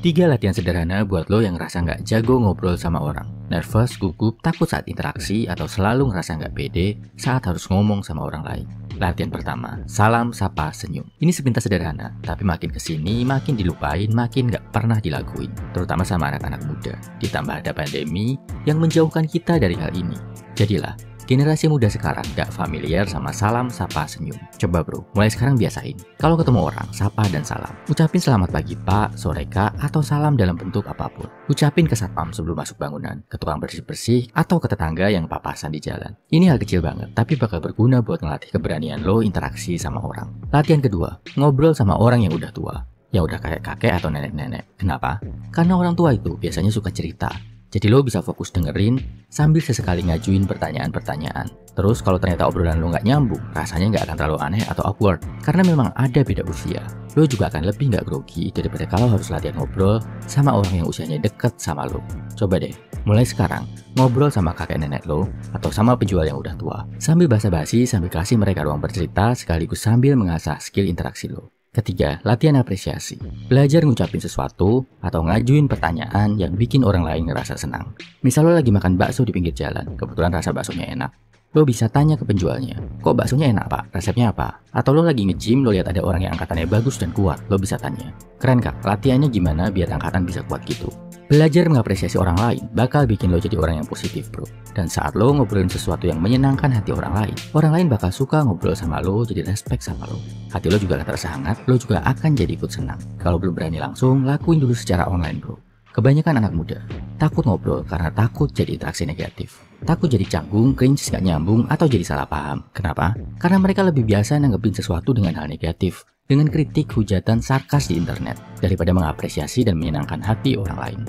3 latihan sederhana buat lo yang ngerasa nggak jago ngobrol sama orang. Nervous, gugup, takut saat interaksi, atau selalu ngerasa nggak pede saat harus ngomong sama orang lain. Latihan pertama, salam, sapa, senyum. Ini sepintas sederhana, tapi makin kesini, makin dilupain, makin nggak pernah dilakuin. Terutama sama anak-anak muda. Ditambah ada pandemi yang menjauhkan kita dari hal ini. Jadilah, generasi muda sekarang gak familiar sama salam, sapa, senyum. Coba bro, mulai sekarang biasain. Kalau ketemu orang, sapa dan salam. Ucapin selamat pagi pak, sore kak, atau salam dalam bentuk apapun. Ucapin ke satpam sebelum masuk bangunan, ke tukang bersih-bersih, atau ke tetangga yang papasan di jalan. Ini hal kecil banget, tapi bakal berguna buat ngelatih keberanian lo interaksi sama orang. Latihan kedua, ngobrol sama orang yang udah tua. Ya udah kayak kakek atau nenek-nenek. Kenapa? Karena orang tua itu biasanya suka cerita. Jadi lo bisa fokus dengerin sambil sesekali ngajuin pertanyaan-pertanyaan. Terus kalau ternyata obrolan lo nggak nyambung, rasanya nggak akan terlalu aneh atau awkward. Karena memang ada beda usia. Lo juga akan lebih nggak grogi daripada kalau harus latihan ngobrol sama orang yang usianya deket sama lo. Coba deh, mulai sekarang ngobrol sama kakek nenek lo atau sama penjual yang udah tua. Sambil basa-basi, sambil kasih mereka ruang bercerita sekaligus sambil mengasah skill interaksi lo. Ketiga, latihan apresiasi. Belajar ngucapin sesuatu atau ngajuin pertanyaan yang bikin orang lain ngerasa senang. Misal lo lagi makan bakso di pinggir jalan, kebetulan rasa baksonya enak. Lo bisa tanya ke penjualnya, kok baksonya enak pak? Resepnya apa? Atau lo lagi nge-gym, lo lihat ada orang yang angkatannya bagus dan kuat, lo bisa tanya. Keren kak, latihannya gimana biar angkatan bisa kuat gitu? Belajar mengapresiasi orang lain bakal bikin lo jadi orang yang positif bro. Dan saat lo ngobrolin sesuatu yang menyenangkan hati orang lain bakal suka ngobrol sama lo, jadi respect sama lo. Hati lo juga akan terasa hangat, lo juga akan jadi ikut senang. Kalau belum berani langsung, lakuin dulu secara online bro. Kebanyakan anak muda takut ngobrol karena takut jadi interaksi negatif. Takut jadi canggung, cringe, gak nyambung, atau jadi salah paham. Kenapa? Karena mereka lebih biasa nanggepin sesuatu dengan hal negatif. Dengan kritik, hujatan, sarkas di internet daripada mengapresiasi dan menyenangkan hati orang lain.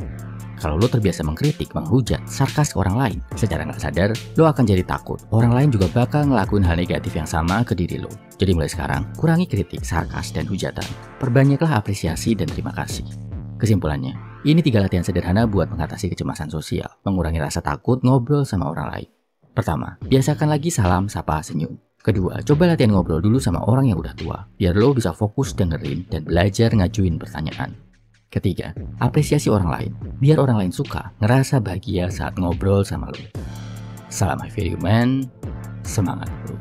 Kalau lo terbiasa mengkritik, menghujat, sarkas ke orang lain, secara nggak sadar, lo akan jadi takut. Orang lain juga bakal ngelakuin hal negatif yang sama ke diri lo. Jadi mulai sekarang, kurangi kritik, sarkas, dan hujatan. Perbanyaklah apresiasi dan terima kasih. Kesimpulannya, ini 3 latihan sederhana buat mengatasi kecemasan sosial, mengurangi rasa takut ngobrol sama orang lain. Pertama, biasakan lagi salam, sapa, senyum. Kedua, coba latihan ngobrol dulu sama orang yang udah tua, biar lo bisa fokus dengerin dan belajar ngajuin pertanyaan. Ketiga, apresiasi orang lain, biar orang lain suka, ngerasa bahagia saat ngobrol sama lo. Salam Happy Human, semangat bro.